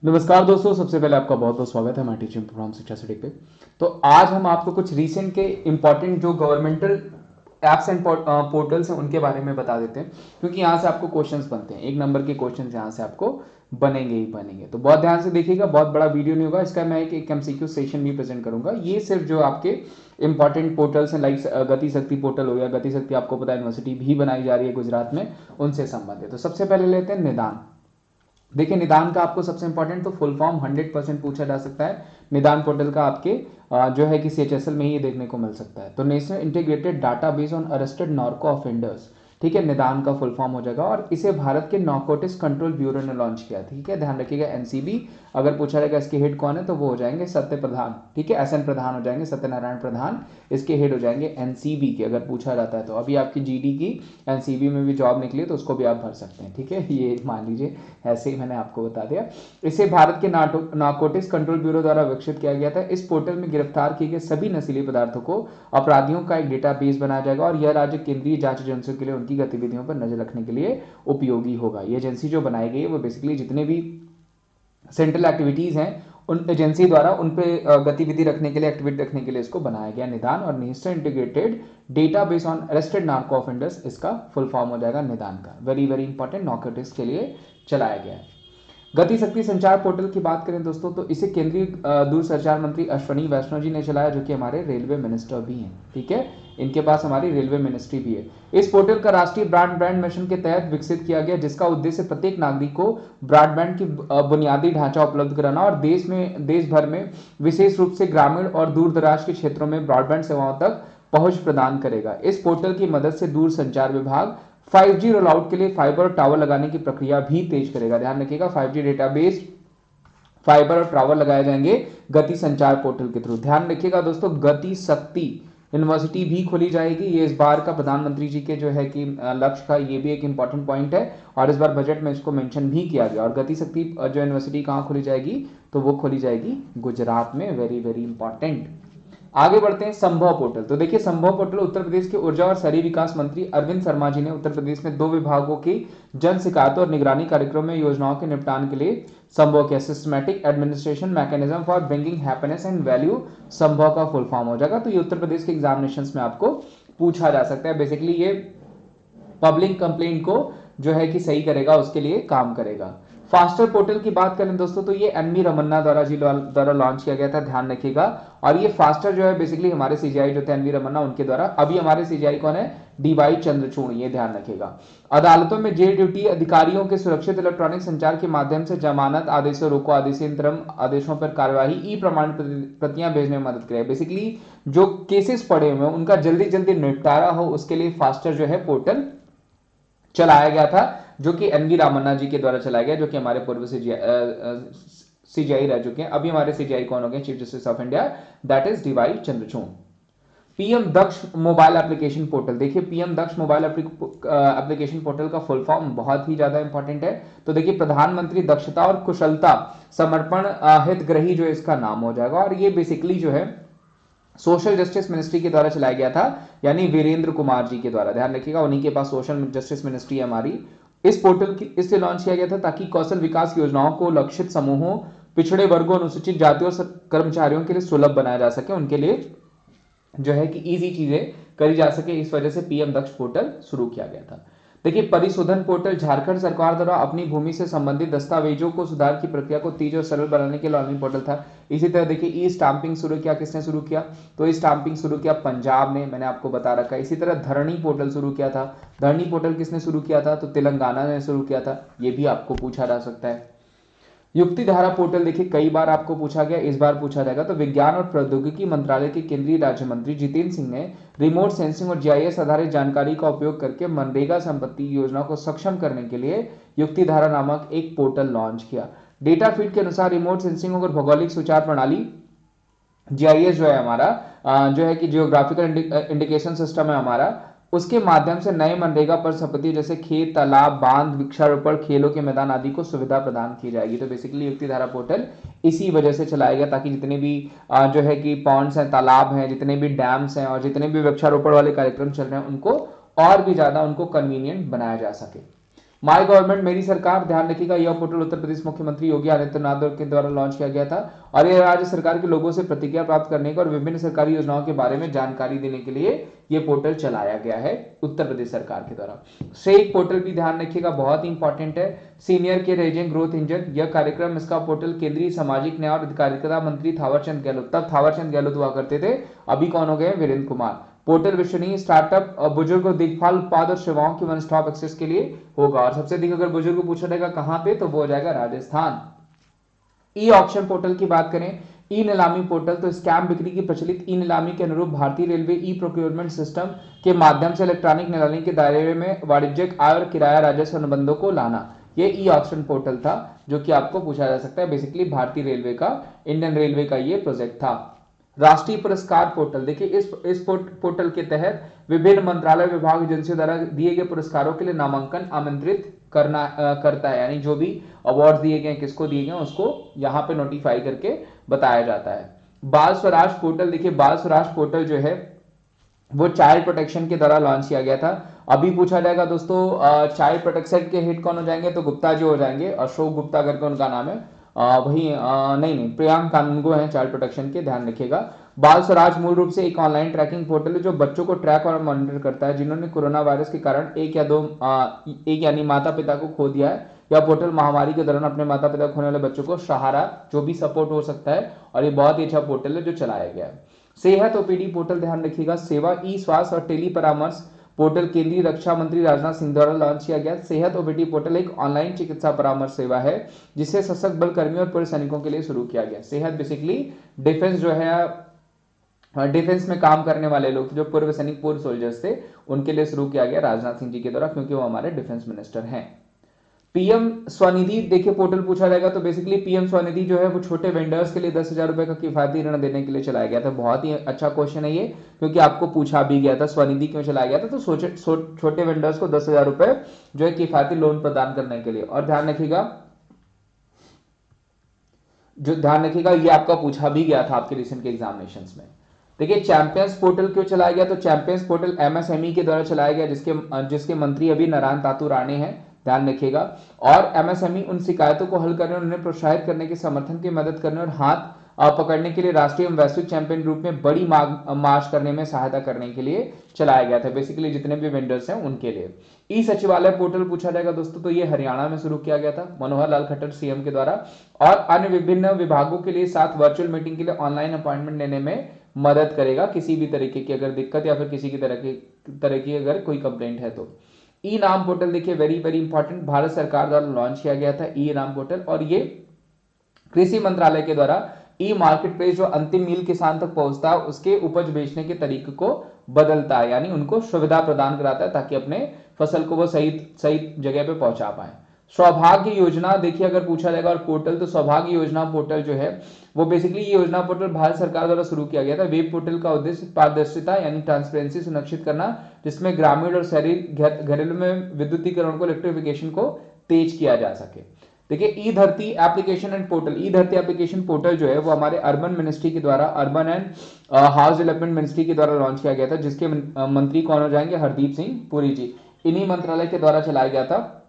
नमस्कार दोस्तों, सबसे पहले आपका बहुत बहुत स्वागत है हमारे टीचिंग प्रोग्राम शिक्षा सिटी पे। तो आज हम आपको कुछ रीसेंट के इंपॉर्टेंट जो गवर्नमेंटल एप्स एंड पोर्टल्स हैं उनके बारे में बता देते हैं, क्योंकि यहाँ से आपको क्वेश्चंस बनते हैं। एक नंबर के क्वेश्चंस यहाँ से आपको बनेंगे ही बनेंगे। तो बहुत ध्यान से देखिएगा, बहुत बड़ा वीडियो नहीं होगा इसका। मैं एक एमसीक्यू सेशन भी प्रेजेंट करूंगा। ये सिर्फ जो आपके इंपॉर्टेंट पोर्टल्स हैं, लाइक गति शक्ति पोर्टल हो गया। गति शक्ति आपको पता है यूनिवर्सिटी भी बनाई जा रही है गुजरात में, उनसे संबंधित। तो सबसे पहले लेते हैं निदान। देखिए, निदान का आपको सबसे इंपॉर्टेंट तो फुल फॉर्म 100% पूछा जा सकता है। निदान पोर्टल का आपके जो है कि सीएचएसएल में ही ये देखने को मिल सकता है। तो national integrated database on arrested narco offenders, ठीक है, निदान का फुल फॉर्म हो जाएगा। और इसे भारत के नार्कोटिक्स कंट्रोल ब्यूरो ने लॉन्च किया, ठीक है, ध्यान रखिएगा। एनसीबी अगर पूछा जाएगा इसके हेड कौन है तो वो हो जाएंगे सत्य प्रधान, ठीक है, एसएन प्रधान हो जाएंगे, सत्यनारायण प्रधान इसके हेड हो जाएंगे एनसीबी के, अगर पूछा जाता है तो। अभी आपकी जीडी की एनसीबी में भी जॉब निकली तो उसको भी आप भर सकते हैं, ठीक है, ये मान लीजिए, ऐसे ही मैंने आपको बता दिया। इसे भारत के नार्कोटिक्स कंट्रोल ब्यूरो द्वारा विकसित किया गया था। इस पोर्टल में गिरफ्तार किए गए सभी नशीले पदार्थों को अपराधियों का एक डेटाबेस बनाया जाएगा और यह राज्य केंद्रीय जांच एजेंसियों के लिए उनकी गतिविधियों पर नजर रखने के लिए उपयोगी होगा। ये एजेंसी जो बनाई गई है वो बेसिकली जितने भी सेंट्रल एक्टिविटीज हैं उन एजेंसी द्वारा उन पे गतिविधि रखने के लिए, एक्टिविटी रखने के लिए इसको बनाया गया निदान। और national integrated database on arrested narco offenders इसका फुल फॉर्म हो जाएगा निदान का। वेरी वेरी इंपॉर्टेंट, नार्कोटिक्स के लिए चलाया गया है। गति शक्ति संचार पोर्टल की बात करें दोस्तों तो इसे केंद्रीय दूर संचार मंत्री अश्वनी वैष्णव जी ने चलाया, जो कि हमारे रेलवे मिनिस्टर भी हैं, ठीक है, इनके पास हमारी रेलवे मिनिस्ट्री भी है। इस पोर्टल का राष्ट्रीय ब्रॉडबैंड मिशन के तहत विकसित किया गया, जिसका उद्देश्य प्रत्येक नागरिक को ब्रॉडबैंड की बुनियादी ढांचा उपलब्ध कराना और देश भर में विशेष रूप से ग्रामीण और दूर दराज के क्षेत्रों में ब्रॉडबैंड सेवाओं तक पहुंच प्रदान करेगा। इस पोर्टल की मदद से दूर संचार विभाग 5G रोल आउट के लिए फाइबर और टावर लगाने की प्रक्रिया भी तेज करेगा। ध्यान रखिएगा, 5G डेटाबेस, फाइबर और टावर लगाए जाएंगे गति संचार पोर्टल के थ्रू। ध्यान रखिएगा दोस्तों, गति शक्ति यूनिवर्सिटी भी खोली जाएगी। ये इस बार का प्रधानमंत्री जी के जो है कि लक्ष्य का ये भी एक इंपॉर्टेंट पॉइंट है और इस बार बजट में इसको मेंशन भी किया गया। और गति शक्ति जो यूनिवर्सिटी कहाँ खोली जाएगी तो वो खोली जाएगी गुजरात में। Very very important. आगे बढ़ते हैं संभव पोर्टल। तो देखिए, संभव पोर्टल उत्तर प्रदेश के ऊर्जा और शहरी विकास मंत्री अरविंद शर्मा जी ने उत्तर प्रदेश में 2 विभागों की जन शिकायतों और निगरानी कार्यक्रम में योजनाओं के निपटान के लिए संभव किया। Systematic administration mechanism for bringing happiness and value, संभव का फुल फॉर्म हो जाएगा। तो ये उत्तर प्रदेश के एग्जामिनेशन में आपको पूछा जा सकता है। बेसिकली ये पब्लिक कंप्लेंट को जो है कि सही करेगा, उसके लिए काम करेगा। फास्टर पोर्टल की बात करें दोस्तों तो ये एनवी रमन्ना द्वारा लॉन्च किया गया था, ध्यान रखिएगा। और ये फास्टर जो है बेसिकली हमारे सीजीआई जो थे एनवी रमन्ना उनके द्वारा। अभी हमारे सीजीआई कौन है? डीवाई चंद्रचूड़, ये ध्यान रखिएगा। अदालतों में जेल ड्यूटी अधिकारियों के सुरक्षित इलेक्ट्रॉनिक संचार के माध्यम से जमानत आदेशों, रोको आदेशों, इंतरम आदेशों पर कार्यवाही ई प्रमाण प्रतियां भेजने में मदद करेगा। बेसिकली जो केसेस पड़े हुए हैं उनका जल्दी जल्दी निपटारा हो, उसके लिए फास्टर जो है पोर्टल चलाया गया था, जो कि एनवी रामन्ना जी के द्वारा चलाया गया, जो कि हमारे पूर्व सीजीआई रह चुके हैं। अभी हमारे सीजीआई कौन हो गए? Chief justice of India, that is DY Chandrachud. PM Daksh mobile application portal. देखिए, PM Daksh mobile application portal का फुल फॉर्म बहुत ही ज्यादा इंपॉर्टेंट है। तो देखिए, प्रधानमंत्री दक्षता और कुशलता समर्पण हितग्राही जो इसका नाम हो जाएगा। और ये बेसिकली जो है सोशल जस्टिस मिनिस्ट्री के द्वारा चलाया गया था, यानी वीरेंद्र कुमार जी के द्वारा। ध्यान रखिएगा, उन्हीं के पास सोशल जस्टिस मिनिस्ट्री है हमारी। इस पोर्टल की इसलिए लॉन्च किया गया था ताकि कौशल विकास योजनाओं को लक्षित समूहों, पिछड़े वर्गों, अनुसूचित जातियों कर्मचारियों के लिए सुलभ बनाया जा सके, उनके लिए जो है कि इजी चीजें करी जा सके। इस वजह से पीएम दक्ष पोर्टल शुरू किया गया था। देखिए, परिशोधन पोर्टल झारखंड सरकार द्वारा अपनी भूमि से संबंधित दस्तावेजों को सुधार की प्रक्रिया को तेज और सरल बनाने के लिए ऑनलाइन पोर्टल था। इसी तरह देखिए, ई स्टाम्पिंग शुरू किया, किसने शुरू किया? तो ई स्टाम्पिंग शुरू किया पंजाब ने, मैंने आपको बता रखा है। इसी तरह धरणी पोर्टल शुरू किया था। धरणी पोर्टल किसने शुरू किया था? तो तेलंगाना ने शुरू किया था। ये भी आपको पूछा जा सकता है। युक्ति धारा पोर्टल, देखिए कई बार आपको पूछा गया, इस बार पूछा जाएगा। तो विज्ञान और प्रौद्योगिकी मंत्रालय के केंद्रीय राज्य मंत्री जितेंद्र सिंह ने रिमोट सेंसिंग और जीआईएस आधारित जानकारी का उपयोग करके मनरेगा संपत्ति योजना को सक्षम करने के लिए युक्ति धारा नामक एक पोर्टल लॉन्च किया। डेटा फीड के अनुसार रिमोट सेंसिंग और भौगोलिक संचार प्रणाली जीआईएस जो है हमारा, जो है कि जियोग्राफिकल इंडिकेशन सिस्टम है हमारा, उसके माध्यम से नए मनरेगा पर संपत्ति जैसे खेत, तालाब, बांध, वृक्षारोपण, खेलों के मैदान आदि को सुविधा प्रदान की जाएगी। तो बेसिकली युक्ति धारा पोर्टल इसी वजह से चलाया गया ताकि जितने भी जो है कि पॉन्ड्स हैं, तालाब हैं, जितने भी डैम्स हैं और जितने भी वृक्षारोपण वाले कार्यक्रम चल रहे हैं उनको और भी ज्यादा उनको कन्वीनियंट बनाया जा सके। माई गवर्नमेंट मेरी सरकार, ध्यान रखिएगा यह पोर्टल उत्तर प्रदेश मुख्यमंत्री योगी आदित्यनाथ के द्वारा लॉन्च किया गया था और यह राज्य सरकार के लोगों से प्रतिक्रिया प्राप्त करने का और विभिन्न सरकारी योजनाओं के बारे में जानकारी देने के लिए यह पोर्टल चलाया गया है उत्तर प्रदेश सरकार के द्वारा। शेक पोर्टल भी ध्यान रखिएगा, बहुत ही इंपॉर्टेंट है। सीनियर के रेजिंग ग्रोथ इंजन, यह कार्यक्रम, इसका पोर्टल केंद्रीय सामाजिक न्याय और अधिकारिता मंत्री थावरचंद गहलोत, तब थावरचंद गहलोत हुआ करते थे, अभी कौन हो गए, वीरेंद्र कुमार। पोर्टल विश्वसनीय, स्टार्टअप, बुजुर्ग देखभाल उत्पाद और सेवाओं की वन स्टॉप एक्सेस के लिए होगा और सबसे अधिक अगर बुजुर्ग को पूछा जाएगा कहां पे, तो वो हो जाएगा राजस्थान। ई ऑक्शन पोर्टल की बात करें, ई नीलामी पोर्टल, तो स्कैम बिक्री की प्रचलित ई नीलामी के अनुरूप भारतीय रेलवे ई प्रोक्योरमेंट सिस्टम के माध्यम से इलेक्ट्रॉनिक नीलामी के दायरे में वाणिज्यिक आय और किराया राजस्व अनुबंधों को लाना, ये ई ऑक्शन पोर्टल था जो कि आपको पूछा जा सकता है। बेसिकली भारतीय रेलवे का, इंडियन रेलवे का ये प्रोजेक्ट था। राष्ट्रीय पुरस्कार पोर्टल, देखिए इस पोर्टल के तहत विभिन्न मंत्रालय, विभाग, एजेंसियों द्वारा दिए गए पुरस्कारों के लिए नामांकन आमंत्रित करता है, यानी जो भी अवार्ड दिए गए किसको दिए गए उसको यहाँ पे नोटिफाई करके बताया जाता है। बाल स्वराज पोर्टल, देखिए बाल स्वराज पोर्टल जो है वो चाइल्ड प्रोटेक्शन के द्वारा लॉन्च किया गया था। अभी पूछा जाएगा दोस्तों चाइल्ड प्रोटेक्शन के हेड कौन हो जाएंगे, तो गुप्ता जी हो जाएंगे, अशोक गुप्ता करके उनका नाम है। वही नहीं प्रियांक कानूनगो हैं चाइल्ड प्रोटेक्शन के, ध्यान रखिएगा। बाल स्वराज मूल रूप से एक ऑनलाइन ट्रैकिंग पोर्टल है जो बच्चों को ट्रैक और मॉनिटर करता है जिन्होंने कोरोना वायरस के कारण एक यानी माता पिता को खो दिया है। यह पोर्टल महामारी के दौरान अपने माता पिता खोने वाले बच्चों को सहारा जो भी सपोर्ट हो सकता है और ये बहुत ही अच्छा पोर्टल है जो चलाया गया है। सेहत ओपीडी पोर्टल, ध्यान रखिएगा, सेवा ई स्वास्थ्य और टेली परामर्श पोर्टल केंद्रीय रक्षा मंत्री राजनाथ सिंह द्वारा लॉन्च किया गया। सेहत ओपीडी पोर्टल एक ऑनलाइन चिकित्सा परामर्श सेवा है जिसे सशस्त्र बल कर्मियों और पुलिस सैनिकों के लिए शुरू किया गया। सेहत बेसिकली डिफेंस जो है, डिफेंस में काम करने वाले लोग जो पूर्व सैनिक, पूर्व सोल्जर्स थे, उनके लिए शुरू किया गया राजनाथ सिंह जी के द्वारा, क्योंकि वो हमारे डिफेंस मिनिस्टर हैं। पीएम स्वनिधि, देखिए पोर्टल पूछा जाएगा तो बेसिकली पीएम स्वनिधि जो है वो छोटे वेंडर्स के लिए 10,000 रुपए का किफायती ऋण देने के लिए चलाया गया था। बहुत ही अच्छा क्वेश्चन है ये, क्योंकि आपको पूछा भी गया था स्वनिधि क्यों चलाया गया था, तो छोटे वेंडर्स को 10,000 रुपए जो है किफायती लोन प्रदान करने के लिए। और ध्यान रखिएगा ये आपका पूछा भी गया था आपके रिसेंट के एग्जामिनेशंस में। देखिए चैंपियंस पोर्टल क्यों चलाया गया, तो चैंपियंस पोर्टल एमएसएमई के द्वारा चलाया गया जिसके मंत्री अभी नारायण तातू राणे हैं, ध्यान रखिएगा। और एमएसएमई उन शिकायतों को हल करने और उन्हें प्रोत्साहित करने के समर्थन की मदद करने और हाथ पकड़ने के लिए राष्ट्रीय एवं वैश्विक चैंपियन रूप में बड़ी मार्च करने में सहायता करने के लिए चलाया गया था। बेसिकली जितने भी वेंडर्स हैं उनके लिए। ई सचिवालय पोर्टल पूछा जाएगा दोस्तों, तो ये हरियाणा में शुरू किया गया था मनोहर लाल खट्टर सीएम के द्वारा, और अन्य विभिन्न विभागों के लिए साथ वर्चुअल मीटिंग के लिए ऑनलाइन अपॉइंटमेंट लेने में मदद करेगा किसी भी तरीके की अगर दिक्कत या फिर किसी की तरह की अगर कोई कंप्लेंट है तो। ई नाम पोर्टल, देखिए वेरी वेरी इंपॉर्टेंट, भारत सरकार द्वारा लॉन्च किया गया था ई नाम पोर्टल, और ये कृषि मंत्रालय के द्वारा ई मार्केट प्लेस जो अंतिम मील किसान तक पहुंचता है उसके उपज बेचने के तरीके को बदलता है, यानी उनको सुविधा प्रदान कराता है ताकि अपने फसल को वो सही जगह पे पहुंचा पाए। सौभाग्य योजना, देखिए अगर पूछा जाएगा और पोर्टल, तो सौभाग्य योजना पोर्टल जो है वो बेसिकली ये योजना पोर्टल भारत सरकार द्वारा शुरू किया गया था। वेब पोर्टल का उद्देश्य पारदर्शिता यानी ट्रांसपेरेंसी सुनिश्चित करना, जिसमें ग्रामीण और शहरी घरेलू में विद्युतीकरण को, इलेक्ट्रिफिकेशन को तेज किया जा सके। देखिए ई धरती एप्लीकेशन एंड पोर्टल, ई धरती एप्लीकेशन पोर्टल जो है वो हमारे अर्बन मिनिस्ट्री के द्वारा, urban and house development ministry के द्वारा लॉन्च किया गया था, जिसके मंत्री कौन हो जाएंगे, हरदीप सिंह पुरी जी, इन्हीं मंत्रालय के द्वारा चलाया गया था।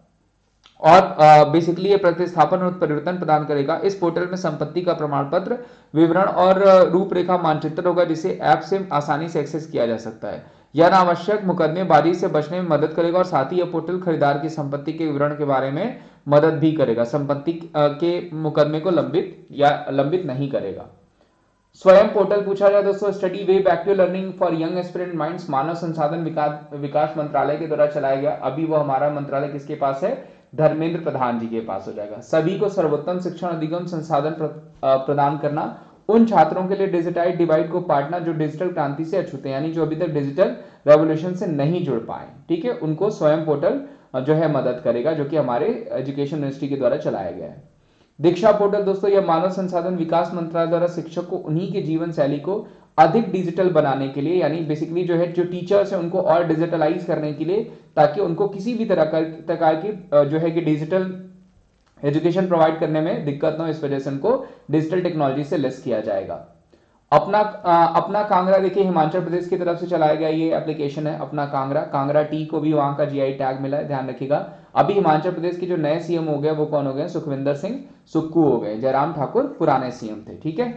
और बेसिकली ये प्रतिस्थापन और परिवर्तन प्रदान करेगा। इस पोर्टल में संपत्ति का प्रमाण पत्र, विवरण और रूपरेखा मानचित्र होगा जिसे ऐप से आसानी से एक्सेस किया जा सकता है। यह अनावश्यक मुकदमेबाजी से बचने में मदद करेगा और साथ ही यह पोर्टल खरीदार की संपत्ति के विवरण के बारे में मदद भी करेगा, संपत्ति के मुकदमे को लंबित नहीं करेगा। स्वयं पोर्टल पूछा जाए दोस्तों, study web active learning for young aspirant minds, मानव संसाधन विकास मंत्रालय के द्वारा चलाया गया। अभी वो हमारा मंत्रालय किसके पास है, धर्मेंद्र प्रधान जी के पास हो जाएगा। सभी को सर्वोत्तम शिक्षण अधिगम संसाधन प्रदान करना, उन छात्रों के लिए डिजिटाइज डिवाइड को पाटना जो डिजिटल क्रांति से अछूते हैं, यानी जो अभी तक डिजिटल रेवोल्यूशन से नहीं जुड़ पाए, ठीक है, उनको स्वयं पोर्टल जो है मदद करेगा, जो कि हमारे एजुकेशन मिनिस्ट्री के द्वारा चलाया गया है। दीक्षा पोर्टल दोस्तों, यह मानव संसाधन विकास मंत्रालय द्वारा शिक्षक को उन्हीं की जीवन शैली को अधिक डिजिटल बनाने के लिए, यानी बेसिकली जो है जो टीचर्स है उनको और डिजिटलाइज करने के लिए, ताकि उनको किसी भी तरह की जो है कि डिजिटल एजुकेशन प्रोवाइड करने में दिक्कत ना हो, इस वजह से उनको डिजिटल टेक्नोलॉजी से लेस किया जाएगा। अपना कांगड़ा, देखिए हिमाचल प्रदेश की तरफ से चलाया गया ये एप्लीकेशन है अपना कांगड़ा टी को भी वहां का जीआई टैग मिला है, ध्यान रखिएगा। अभी हिमाचल प्रदेश के जो नए सीएम हो गए वो कौन हो गए? सुखविंदर सिंह सुक्खू हो गए। जयराम ठाकुर पुराने सीएम थे। ठीक है।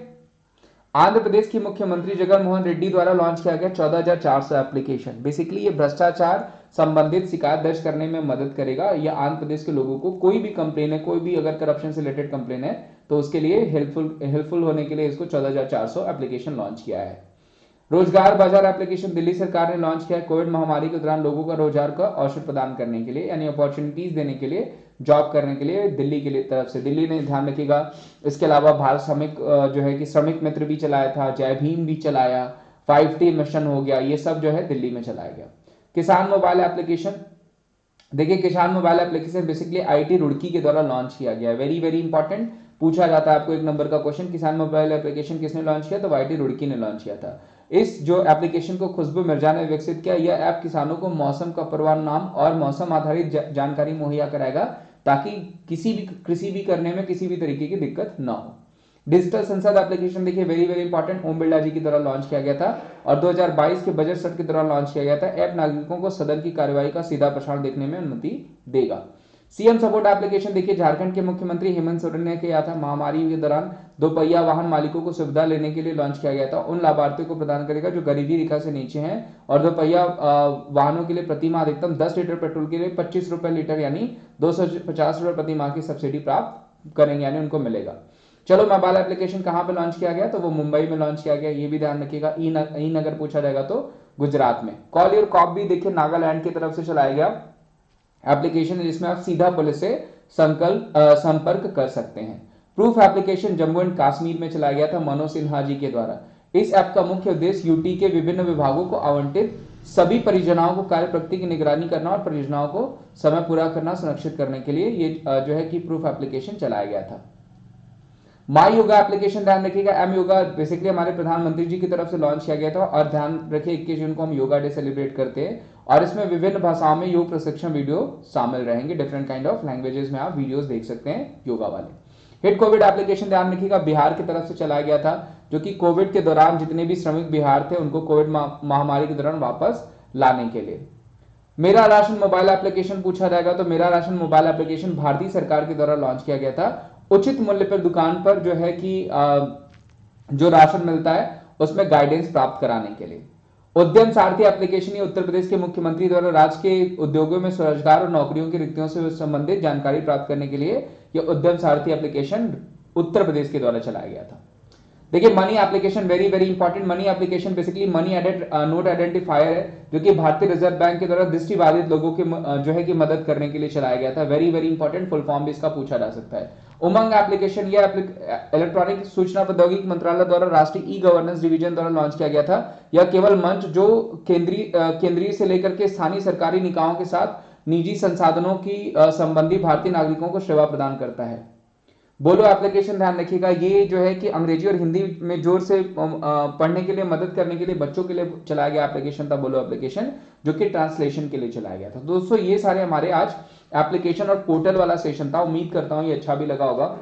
आंध्र प्रदेश की मुख्यमंत्री जगन मोहन रेड्डी द्वारा लॉन्च किया गया 14,400 एप्लीकेशन। बेसिकली ये भ्रष्टाचार संबंधित शिकायत दर्ज करने में मदद करेगा। ये आंध्र प्रदेश के लोगों को कोई भी कंप्लेन है, कोई भी अगर करप्शन से रिलेटेड कंप्लेन है तो उसके लिए हेल्पफुल होने के लिए इसको 14,400 एप्लीकेशन लॉन्च किया है। रोजगार बाजार एप्लीकेशन दिल्ली सरकार ने लॉन्च किया है कोविड महामारी के दौरान लोगों का रोजगार का अवसर प्रदान करने के लिए, यानी अपॉर्चुनिटीज देने के लिए, जॉब करने के लिए दिल्ली के लिए तरफ से। दिल्ली ने ध्यान रखिएगा। इसके अलावा भारत श्रमिक जो है कि श्रमिक मित्र भी चलाया था, जय भीम भी चलाया, 5T मिशन हो गया, ये सब जो है दिल्ली में चलाया गया। किसान मोबाइल एप्लीकेशन, देखिए किसान mobile application basically IT Roorkee के द्वारा लॉन्च किया गया है। वेरी वेरी इंपॉर्टेंट, पूछा जाता है आपको 1 नंबर का क्वेश्चन, किसान मोबाइल एप्लीकेशन किसने लॉन्च किया? तो आईटी रुड़की ने लॉन्च किया था। इस जो एप्लीकेशन को खुशबू मिर्जा ने विकसित किया। यह ऐप किसानों को मौसम का पूर्वानुमान और मौसम आधारित जानकारी मुहैया कराएगा ताकि किसी भी कृषि भी करने में किसी भी तरीके की दिक्कत ना हो। डिजिटल संसद एप्लीकेशन देखिए very very important, Om Birla जी के द्वारा लॉन्च किया गया था और 2022 के बजट सत्र के दौरान लॉन्च किया गया था। ऐप नागरिकों को सदन की कार्यवाही का सीधा प्रसारण देखने में अनुमति देगा। सीएम सपोर्ट एप्लीकेशन देखिए झारखंड के मुख्यमंत्री हेमंत सोरेन ने किया था। महामारी के दौरान दोपहिया वाहन मालिकों को सुविधा लेने के लिए लॉन्च किया गया था। उन लाभार्थियों को प्रदान करेगा जो गरीबी रेखा से नीचे हैं और दोपहिया वाहनों के लिए प्रति माह अधिकतम 10 लीटर पेट्रोल के लिए 25 रुपए लीटर यानी 250 रुपए प्रति माह की सब्सिडी प्राप्त करेंगे, यानी उनको मिलेगा। चलो मोबाइल एप्लीकेशन कहां पे लॉन्च किया गया? तो वो मुंबई में लॉन्च किया गया, ये भी ध्यान रखिएगा। ई नगर पूछा जाएगा तो गुजरात में। कॉल योर कॉप भी देखिए नागालैंड की तरफ से चलाया गया एप्लीकेशन, जिसमें आप सीधा पुलिस से संपर्क कर सकते हैं। Proof application Jammu and Kashmir में चलाया गया था मनोज सिन्हा जी के द्वारा। इस ऐप का मुख्य उद्देश्य यूटी के विभिन्न विभागों को आवंटित सभी परियोजनाओं को कार्य प्रगति की निगरानी करना और परियोजनाओं को समय पूरा करना सुनिश्चित करने के लिए ये जो है कि प्रूफ एप्लीकेशन चलाया गया था। माई योगा एप्लीकेशन ध्यान रखिएगा, एम योगा बेसिकली हमारे प्रधानमंत्री जी की तरफ से लॉन्च किया गया था और ध्यान रखिए 21 जून को हम योगा डे सेलिब्रेट करते हैं और इसमें विभिन्न भाषाओं में योग प्रशिक्षण वीडियो शामिल रहेंगे। डिफरेंट काइंड ऑफ लैंग्वेजेस में आप वीडियोस देख सकते हैं योगा वाले। हिट कोविड एप्लीकेशन ध्यान रखिएगा बिहार की तरफ से चलाया गया था, जो कि कोविड के दौरान जितने भी श्रमिक बिहार थे उनको कोविड महामारी के दौरान वापस लाने के लिए। मेरा राशन मोबाइल एप्लीकेशन पूछा जाएगा तो मेरा राशन मोबाइल एप्लीकेशन भारतीय सरकार के द्वारा लॉन्च किया गया था। उचित मूल्य पर दुकान पर जो है कि जो राशन मिलता है उसमें गाइडेंस प्राप्त कराने के लिए। उद्यम सारथी एप्लीकेशन ये उत्तर प्रदेश के मुख्यमंत्री द्वारा राज्य के उद्योगों में स्वरोजगार और नौकरियों की रिक्तियों से संबंधित जानकारी प्राप्त करने के लिए यह उद्यम सारथी एप्लीकेशन उत्तर प्रदेश के द्वारा चलाया गया था। देखिए money application very very important. Money application basically money note identifier है जो कि भारतीय रिजर्व बैंक के द्वारा दृष्टिबाधित लोगों के जो है कि मदद करने के लिए चलाया गया था। Very very important, full form भी इसका पूछा जा सकता है। उमंग एप्लीकेशन ये इलेक्ट्रॉनिक सूचना प्रौद्योगिकी मंत्रालय द्वारा राष्ट्रीय ई गवर्नेंस डिवीजन द्वारा लॉन्च किया गया था। यह केवल मंच जो केंद्रीय से लेकर के स्थानीय सरकारी निकायों के साथ निजी संसाधनों की संबंधी भारतीय नागरिकों को सेवा प्रदान करता है। बोलो एप्लीकेशन ध्यान रखिएगा, ये जो है कि अंग्रेजी और हिंदी में जोर से पढ़ने के लिए मदद करने के लिए बच्चों के लिए चलाया गया एप्लीकेशन था बोलो एप्लीकेशन, जो कि ट्रांसलेशन के लिए चलाया गया था। दोस्तों ये सारे हमारे आज एप्लीकेशन और पोर्टल वाला सेशन था। उम्मीद करता हूं ये अच्छा भी लगा होगा।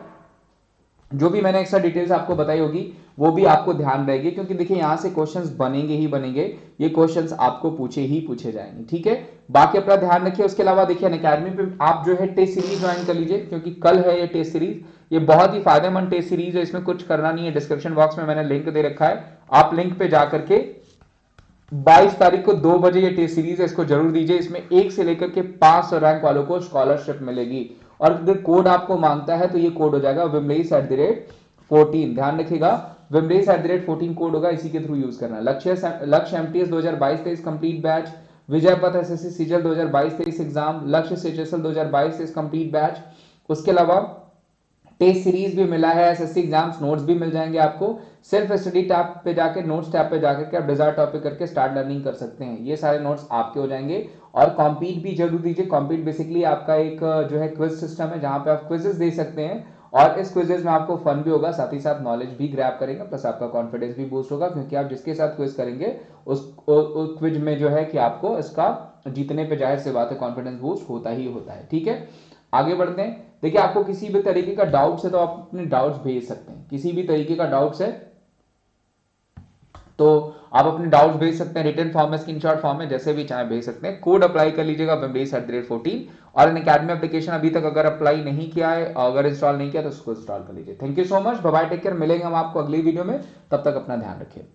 जो भी मैंने एक्स्ट्रा डिटेल्स आपको बताई होगी वो भी आपको ध्यान रहेगी, क्योंकि देखिए यहां से क्वेश्चंस बनेंगे ही बनेंगे, ये क्वेश्चंस आपको पूछे जाएंगे। ठीक है, बाकी अपना ध्यान रखिए। उसके अलावा देखिए अनअकैडमी पे आप जो है टेस्ट सीरीज ज्वाइन कर लीजिए, क्योंकि कल है ये टेस्ट सीरीज। ये बहुत ही फायदेमंद टेस्ट सीरीज है, इसमें कुछ करना नहीं है। डिस्क्रिप्शन बॉक्स में मैंने लिंक दे रखा है, आप लिंक पे जाकर के 22 तारीख को 2 बजे ये टेस्ट सीरीज है, इसको जरूर दीजिए। इसमें 1 से लेकर के 500 रैंक वालों को स्कॉलरशिप मिलेगी और अगर कोड आपको मांगता है तो ये कोड हो जाएगा विमलेश@14। ध्यान रखिएगा विमलेश@14 कोड होगा, इसी के थ्रू यूज करना है। लक्ष्य एमटीएस 2022-23 कंप्लीट बैच, विजय पथ एसएससी सीजल 2022-23 एग्जाम, लक्ष्य सीएचएसएल 2022-23 कंप्लीट बैच। उसके अलावा टेस्ट सीरीज भी मिला है, एसएससी एग्जाम्स नोट्स भी मिल जाएंगे आपको। सेल्फ स्टडी टैब पे जाके नोट्स टैब पे जाकर के आप डिजायर टॉपिक करके स्टार्ट लर्निंग कर सकते हैं। ये सारे नोट्स आपके हो जाएंगे। और कॉम्पीट भी जरूर दीजिए। कॉम्पीट बेसिकली आपका एक जो है क्विज सिस्टम है, जहां पे आप क्विजेस दे सकते हैं और इस क्विजेस में आपको फन भी होगा, साथ ही साथ नॉलेज भी ग्रैब करेंगे, प्लस आपका कॉन्फिडेंस भी बूस्ट होगा, क्योंकि आप जिसके साथ क्विज करेंगे उस क्विज में जो है कि आपको इसका जीतने पे जाहिर सी बात है कॉन्फिडेंस बूस्ट होता ही होता है। ठीक है, आगे बढ़ते हैं। देखिए आपको किसी भी तरीके का डाउट्स है तो आप अपने डाउट्स भेज सकते हैं, किसी भी तरीके का डाउट्स है तो आप अपने डाउट्स भेज सकते हैं, रिटन फॉर्म में, स्क्रीनशॉट फॉर्म में, जैसे भी चाहे भेज सकते हैं। कोड अप्लाई कर लीजिएगा webase@14, और अनअकैडमी एप्लीकेशन अभी तक अगर अप्लाई नहीं किया है, अगर इंस्टॉल नहीं किया तो उसको इंस्टॉल कर लीजिए। Thank you so much, bye bye, take care. मिलेंगे हम आपको अगली वीडियो में, तब तक अपना ध्यान रखिए।